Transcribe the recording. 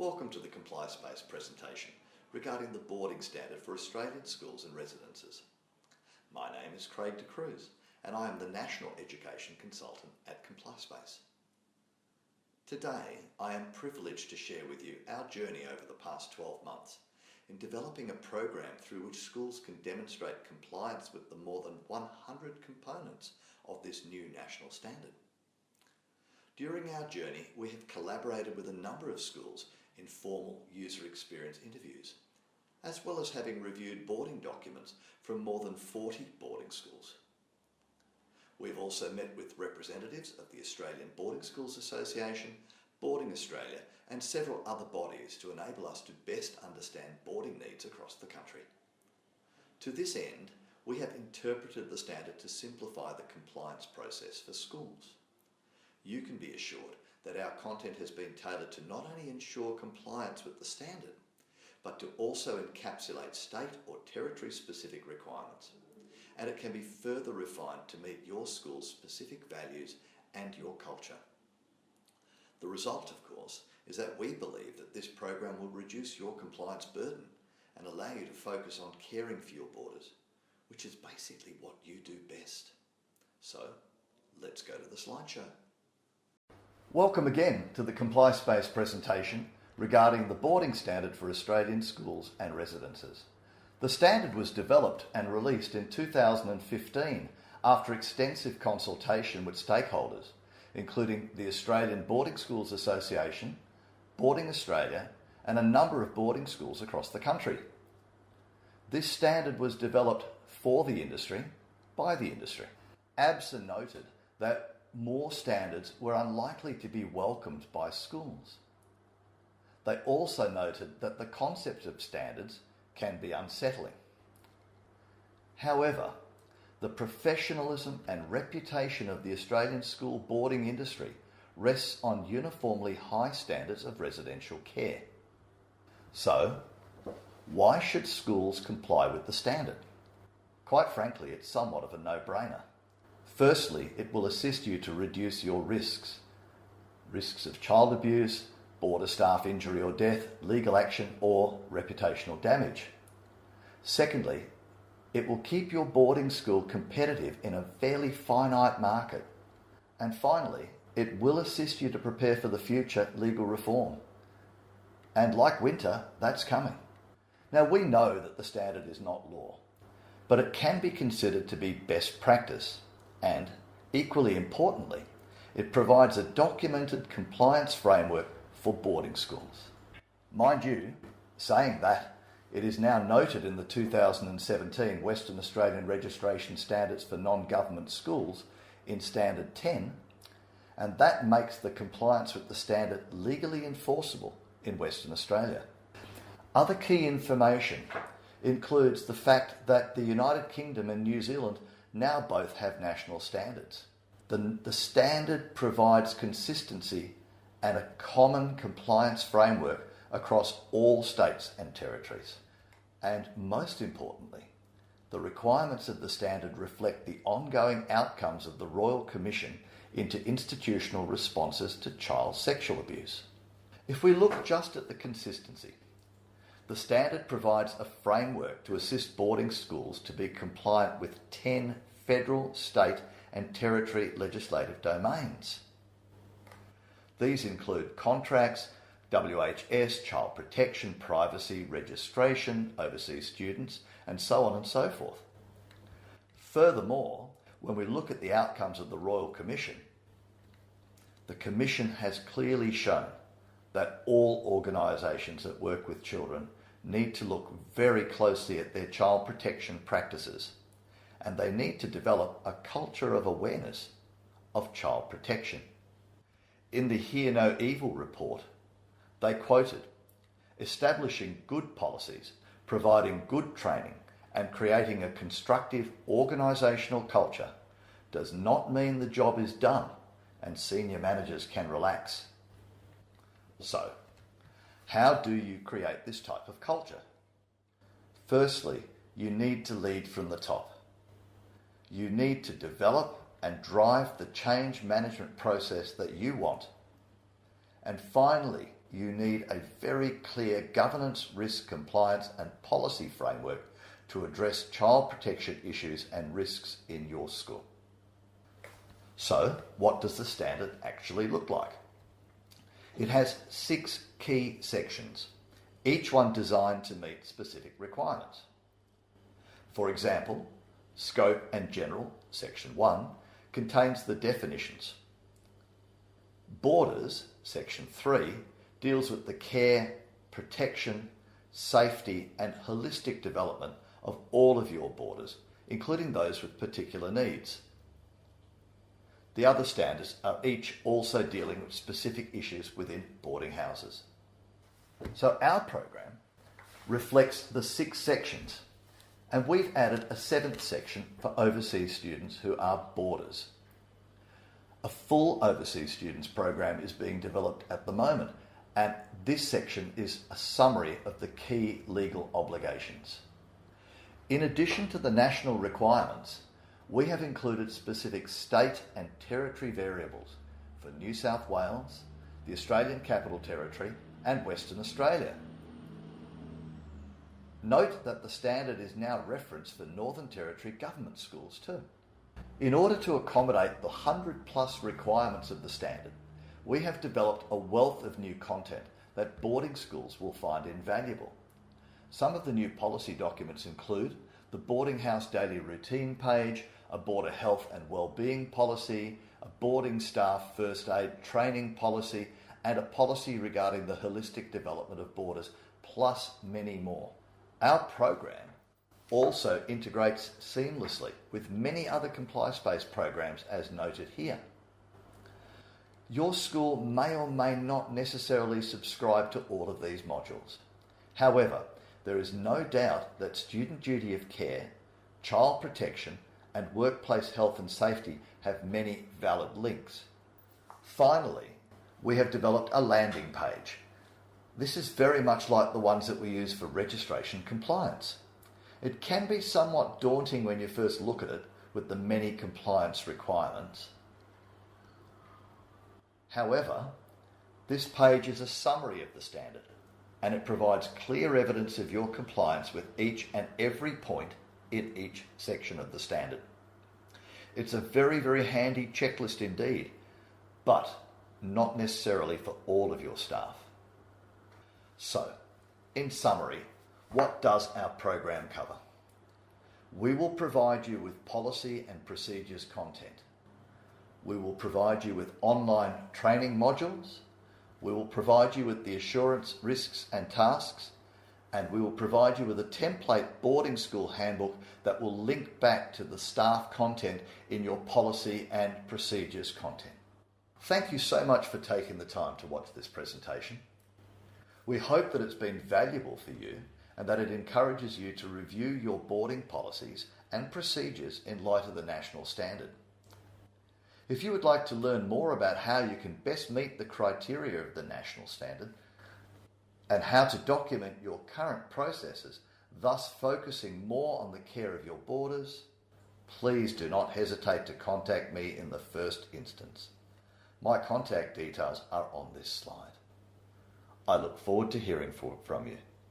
Welcome to the CompliSpace presentation regarding the boarding standard for Australian schools and residences. My name is Craig de Cruz and I am the National Education Consultant at CompliSpace. Today I am privileged to share with you our journey over the past 12 months in developing a program through which schools can demonstrate compliance with the more than 100 components of this new national standard. During our journey, we have collaborated with a number of schools in formal user experience interviews, as well as having reviewed boarding documents from more than 40 boarding schools. We've also met with representatives of the Australian Boarding Schools Association, Boarding Australia, and several other bodies to enable us to best understand boarding needs across the country. To this end, we have interpreted the standard to simplify the compliance process for schools. You can be assured that our content has been tailored to not only ensure compliance with the standard, but to also encapsulate state or territory specific requirements. And it can be further refined to meet your school's specific values and your culture. The result, of course, is that we believe that this program will reduce your compliance burden and allow you to focus on caring for your boarders, which is basically what you do best. So, let's go to the slideshow. Welcome again to the CompliSpace presentation regarding the boarding standard for Australian schools and residences. The standard was developed and released in 2015 after extensive consultation with stakeholders, including the Australian Boarding Schools Association, Boarding Australia, and a number of boarding schools across the country. This standard was developed for the industry, by the industry. ABSA noted that more standards were unlikely to be welcomed by schools. They also noted that the concept of standards can be unsettling. However, the professionalism and reputation of the Australian school boarding industry rests on uniformly high standards of residential care. So, why should schools comply with the standard? Quite frankly, it's somewhat of a no-brainer. Firstly, it will assist you to reduce your risks of child abuse, boarder staff injury or death, legal action or reputational damage. Secondly, it will keep your boarding school competitive in a fairly finite market. And finally, it will assist you to prepare for the future legal reform. And like winter, that's coming. Now we know that the standard is not law, but it can be considered to be best practice. And, equally importantly, it provides a documented compliance framework for boarding schools. Mind you, saying that, it is now noted in the 2017 Western Australian Registration Standards for Non-Government Schools in Standard 10, and that makes the compliance with the standard legally enforceable in Western Australia. Other key information includes the fact that the United Kingdom and New Zealand now both have national standards. The standard provides consistency and a common compliance framework across all states and territories. And most importantly, the requirements of the standard reflect the ongoing outcomes of the Royal Commission into institutional responses to child sexual abuse. If we look just at the consistency, the standard provides a framework to assist boarding schools to be compliant with 10 federal, state and territory legislative domains. These include contracts, WHS, child protection, privacy, registration, overseas students, and so on and so forth. Furthermore, when we look at the outcomes of the Royal Commission, the Commission has clearly shown that all organisations that work with children need to look very closely at their child protection practices, and they need to develop a culture of awareness of child protection. In the Hear No Evil report, they quoted, "Establishing good policies, providing good training, and creating a constructive organisational culture does not mean the job is done and senior managers can relax." So, how do you create this type of culture? Firstly, you need to lead from the top. You need to develop and drive the change management process that you want. And finally, you need a very clear governance, risk, compliance and policy framework to address child protection issues and risks in your school. So, what does the standard actually look like? It has 6 key sections, each one designed to meet specific requirements. For example, Scope and General, Section 1, contains the definitions. Borders, Section 3, deals with the care, protection, safety and holistic development of all of your boarders, including those with particular needs. The other standards are each also dealing with specific issues within boarding houses. So our program reflects the 6 sections, and we've added a 7th section for overseas students who are boarders. A full overseas students program is being developed at the moment, and this section is a summary of the key legal obligations. In addition to the national requirements, we have included specific state and territory variables for New South Wales, the Australian Capital Territory and Western Australia. Note that the standard is now referenced for Northern Territory government schools too. In order to accommodate the 100+ requirements of the standard, we have developed a wealth of new content that boarding schools will find invaluable. Some of the new policy documents include the boarding house daily routine page, a boarder health and wellbeing policy, a boarding staff first aid training policy, and a policy regarding the holistic development of boarders, plus many more. Our program also integrates seamlessly with many other CompliSpace programs as noted here. Your school may or may not necessarily subscribe to all of these modules. However, there is no doubt that student duty of care, child protection, and workplace health and safety have many valid links. Finally, we have developed a landing page. This is very much like the ones that we use for registration compliance. It can be somewhat daunting when you first look at it with the many compliance requirements. However, this page is a summary of the standard, and it provides clear evidence of your compliance with each and every point in each section of the standard. It's a very, very handy checklist indeed, but not necessarily for all of your staff. So, in summary, what does our program cover? We will provide you with policy and procedures content. We will provide you with online training modules. We will provide you with the assurance, risks and tasks. And we will provide you with a template boarding school handbook that will link back to the staff content in your policy and procedures content. Thank you so much for taking the time to watch this presentation. We hope that it's been valuable for you and that it encourages you to review your boarding policies and procedures in light of the national standard. If you would like to learn more about how you can best meet the criteria of the national standard and how to document your current processes, thus focusing more on the care of your boarders, please do not hesitate to contact me in the first instance. My contact details are on this slide. I look forward to hearing from you.